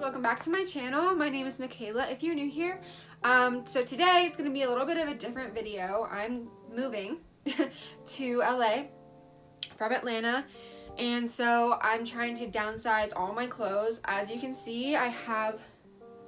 welcome back to my channel. My name is Michaela if you're new here. So today it's going to be a little bit of a different video. I'm moving to LA from Atlanta, and so I'm trying to downsize all my clothes. As you can see, I have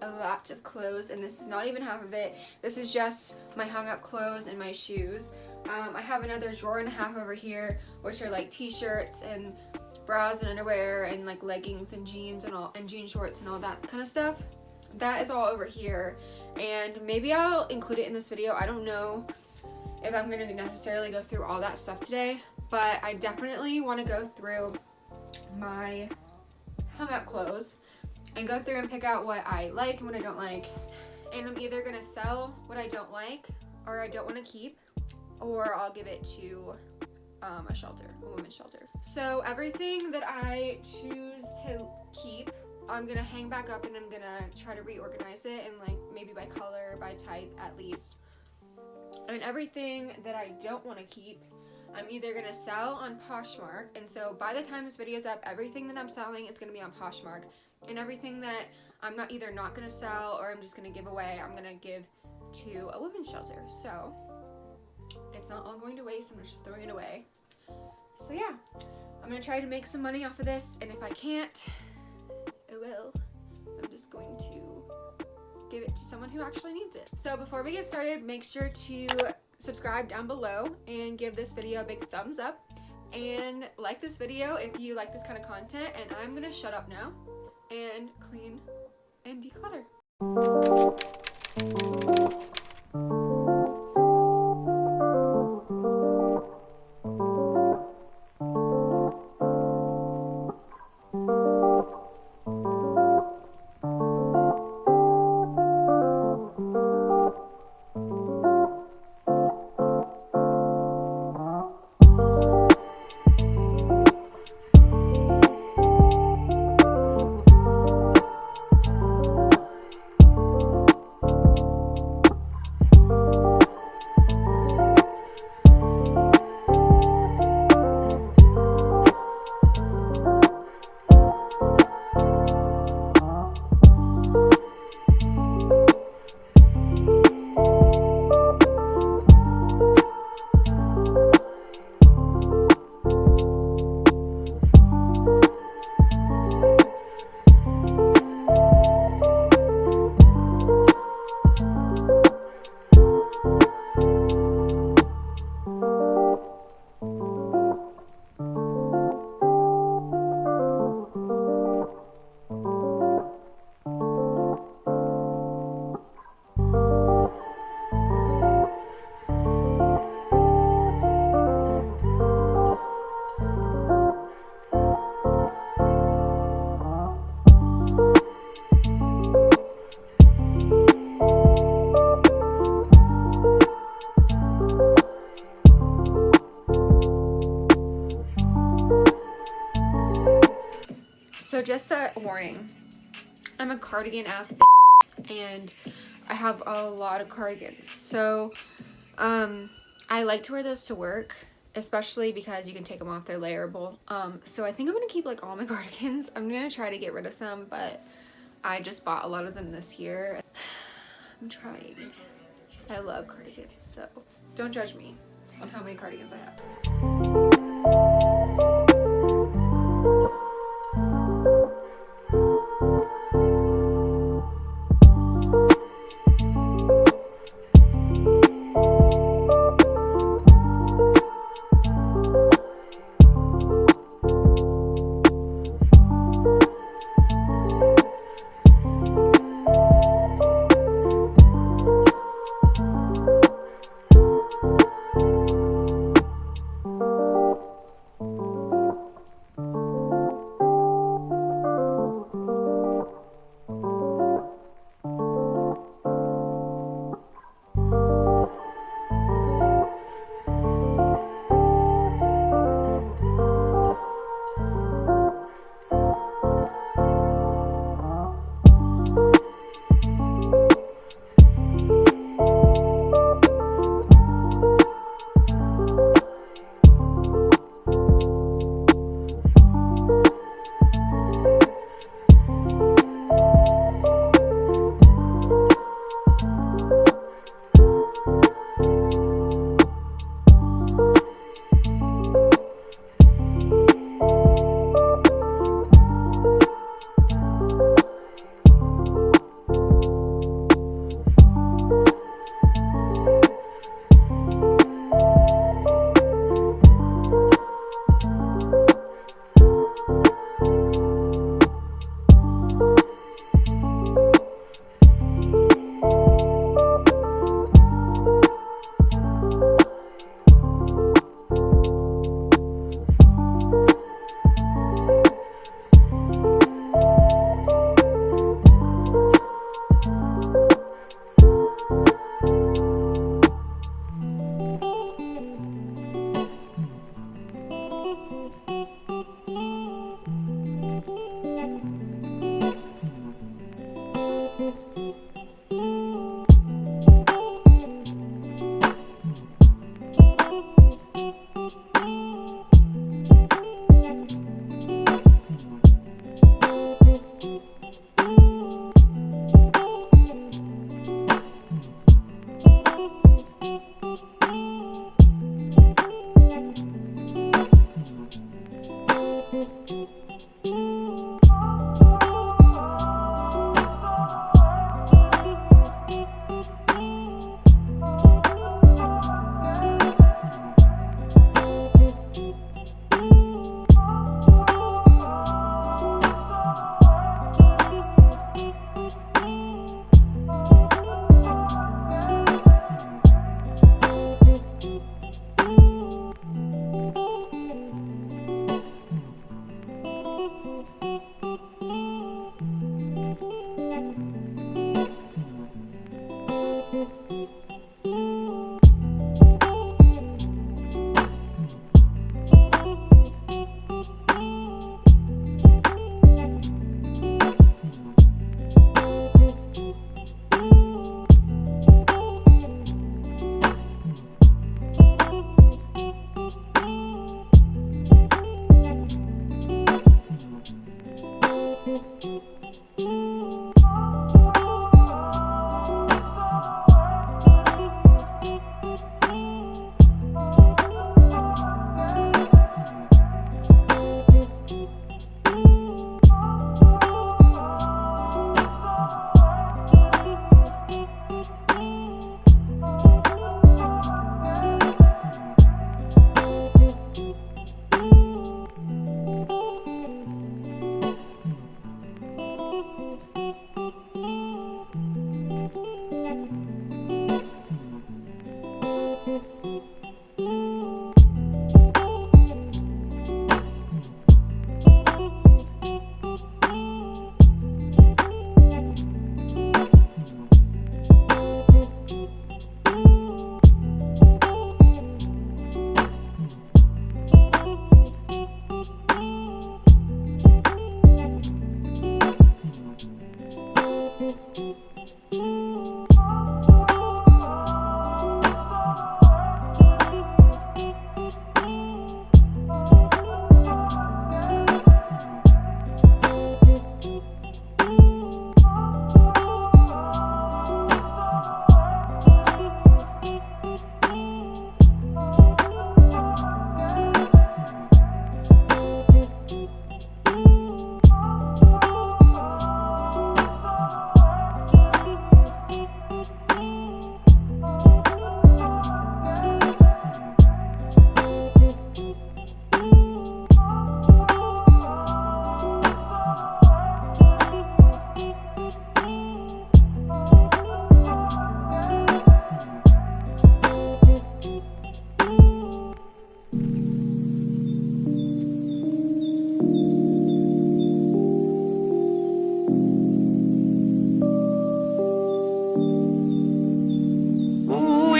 a lot of clothes, and this is not even half of it. This is just my hung up clothes and my shoes. I have another drawer and a half over here, which are like t-shirts and bras and underwear and like leggings and jeans and jean shorts and all that kind of stuff. That is all over here, and maybe I'll include it in this video. I don't know if I'm going to necessarily go through all that stuff today, but I definitely want to go through my hung up clothes and go through and pick out what I like and what I don't like. And I'm either going to sell what I don't like or I don't want to keep, or I'll give it to a shelter, a women's shelter. So everything that I choose to keep, I'm gonna hang back up, and I'm gonna try to reorganize it, and like maybe by color, by type at least. And everything that I don't want to keep, I'm either gonna sell on Poshmark, and so by the time this video is up, everything that I'm selling is gonna be on Poshmark, and everything that I'm either not gonna sell or I'm just gonna give away, I'm gonna give to a women's shelter. So it's not all going to waste, I'm just throwing it away. So yeah, I'm gonna try to make some money off of this, and if I can't, I will. I'm just going to give it to someone who actually needs it. So before we get started, make sure to subscribe down below and give this video a big thumbs up, and like this video if you like this kind of content. And I'm gonna shut up now and clean and declutter. So just a warning, I'm a cardigan ass bitch, and I have a lot of cardigans. So I like to wear those to work, especially because you can take them off, they're layerable. So I think I'm gonna keep like all my cardigans. I'm gonna try to get rid of some, but I just bought a lot of them this year. I'm trying. I love cardigans, so don't judge me on how many cardigans I have.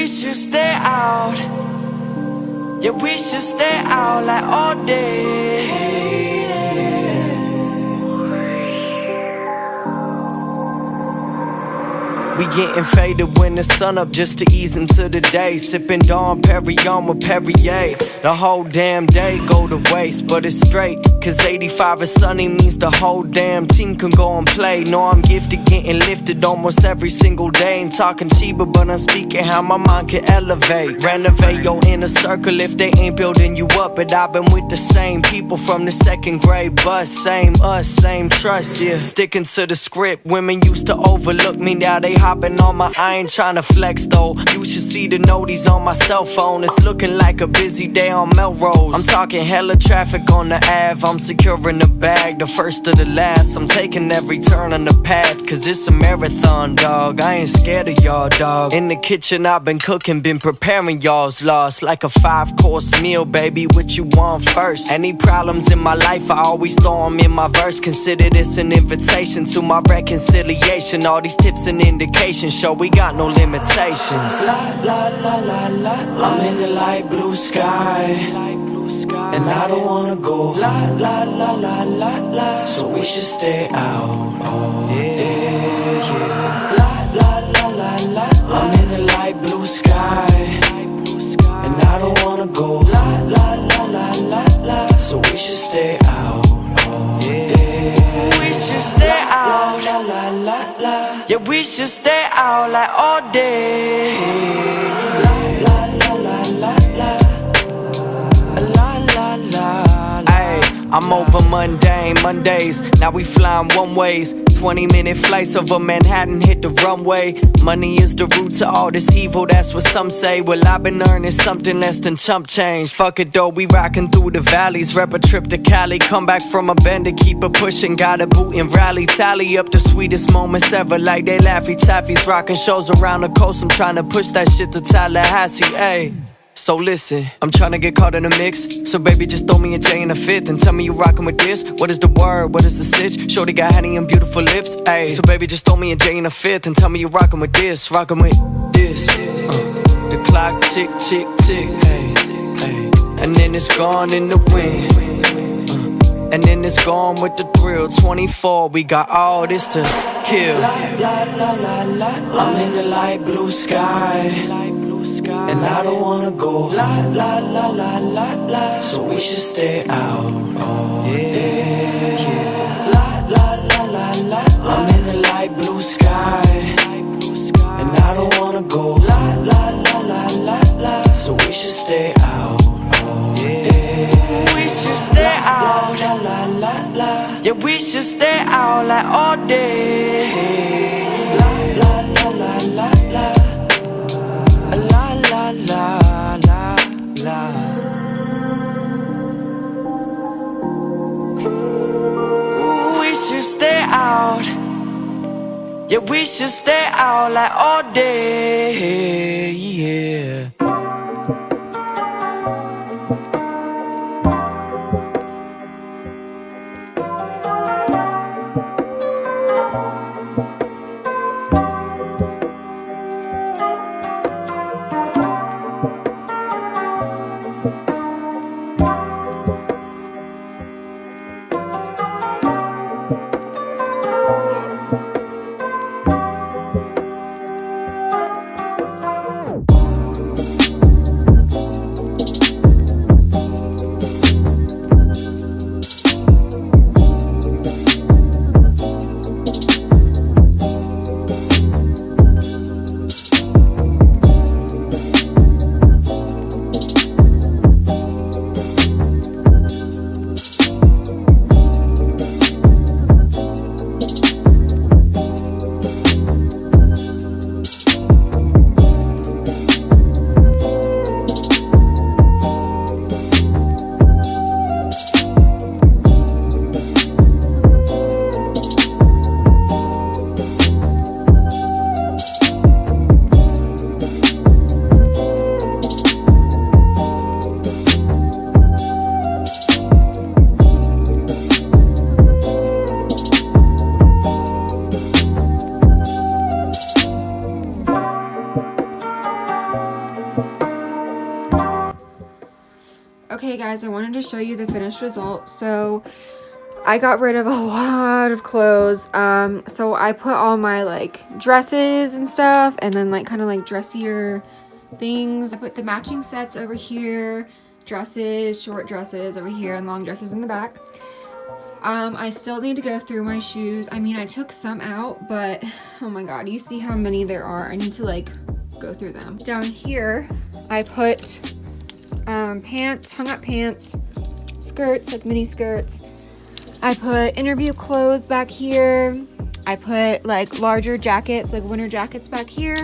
We should stay out. Yeah, we should stay out like all day. We getting faded when the sun up just to ease into the day. Sipping Dom Perignon with Perrier. The whole damn day go to waste, but it's straight. Cause 85 is sunny means the whole damn team can go and play. Know I'm gifted, getting lifted almost every single day. Ain't talking cheaper, but I'm speaking how my mind can elevate. Renovate your inner circle if they ain't building you up. But I've been with the same people from the second grade bus. Same us, same trust, yeah. Sticking to the script, women used to overlook me. Now they hopping on my, I ain't tryna flex though. You should see the noties on my cell phone. It's looking like a busy day on Melrose. I'm talking hella traffic on the Ave. I'm securing the bag, the first to the last. I'm taking every turn on the path, cause it's a marathon, dog. I ain't scared of y'all, dog. In the kitchen I've been cooking, been preparing y'all's loss. Like a 5-course meal, baby, what you want first? Any problems in my life, I always throw them in my verse. Consider this an invitation to my reconciliation. All these tips and indications show we got no limitations. La la la la la, I'm in the light blue sky. And I don't wanna go la la la la la la. So we should stay out all day, yeah. La la la la la, I'm in the light blue sky. And I don't wanna go la la la la la la. So we should stay out all day. We should stay out la la la la. Yeah, we should stay out like all day. La la la la la la. I'm over mundane Mondays, now we flying one ways. 20-minute flights over Manhattan, hit the runway. Money is the root to all this evil, that's what some say. Well, I've been earning something less than chump change. Fuck it though, we rockin' through the valleys. Rep a trip to Cali, come back from a bend to keep it pushing. Got a boot and rally, tally up the sweetest moments ever. Like they Laffy Taffies, rockin' shows around the coast. I'm trying to push that shit to Tallahassee, ayy. So listen, I'm tryna get caught in the mix. So baby, just throw me a J in a fifth and tell me you rockin' with this. What is the word? What is the sitch? Shorty got honey and beautiful lips. Ayy, so baby, just throw me a J in a fifth and tell me you rockin' with this. Rockin' with this. The clock tick, tick, tick. Ayy, ayy. And then it's gone in the wind. And then it's gone with the thrill. 24, we got all this to kill. La la la la la, I'm in the light blue sky. And I don't wanna go la la la la la la. So we should stay out all day, yeah. La la la la la, I'm in the light blue sky. And I don't wanna go la la la la la la. So we should stay out all day. We should stay out la la la la. Yeah, we should stay out like all day. La la la la la la. La la la la. Ooh, we should stay out. Yeah, we should stay out like all day, yeah. Okay guys, I wanted to show you the finished result. So I got rid of a lot of clothes. So I put all my like dresses and stuff, and then like kind of like dressier things. I put the matching sets over here, dresses, short dresses over here, and long dresses in the back. I still need to go through my shoes. I mean, I took some out, but oh my god, you see how many there are. I need to like go through them. Down here, I put pants, hung up pants, skirts, like mini skirts. I put interview clothes back here. I put like larger jackets, like winter jackets back here.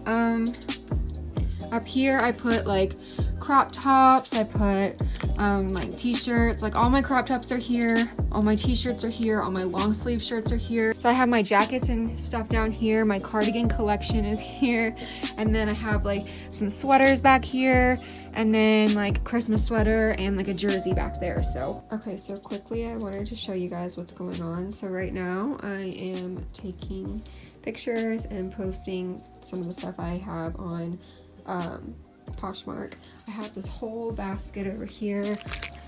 Up here I put like crop tops. I put like t-shirts. Like all my crop tops are here, all my t-shirts are here, all my long sleeve shirts are here. So I have my jackets and stuff down here. My cardigan collection is here, and then I have like some sweaters back here, and then like a Christmas sweater and like a jersey back there. So okay, so quickly I wanted to show you guys what's going on. So right now I am taking pictures and posting some of the stuff I have on Poshmark. I have this whole basket over here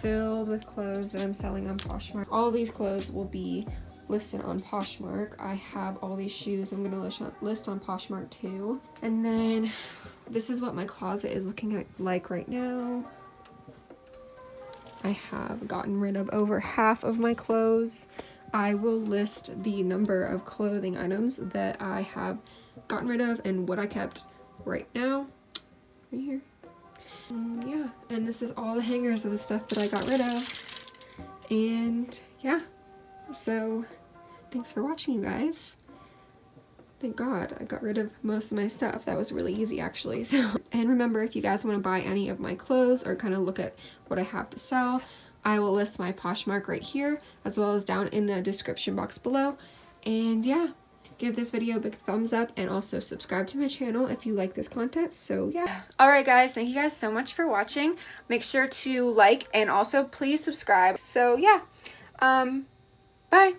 filled with clothes that I'm selling on Poshmark. All these clothes will be listed on Poshmark. I have all these shoes I'm gonna list on Poshmark too. And then this is what my closet is looking like right now. I have gotten rid of over half of my clothes. I will list the number of clothing items that I have gotten rid of and what I kept right now. Right here. Yeah, and this is all the hangers of the stuff that I got rid of. And yeah, so thanks for watching, you guys. Thank God I got rid of most of my stuff. That was really easy actually. So, and remember, if you guys want to buy any of my clothes or kind of look at what I have to sell, I will list my Poshmark right here as well as down in the description box below. And yeah, give this video a big thumbs up and also subscribe to my channel if you like this content. So yeah. Alright guys, thank you guys so much for watching. Make sure to like and also please subscribe. So yeah, bye.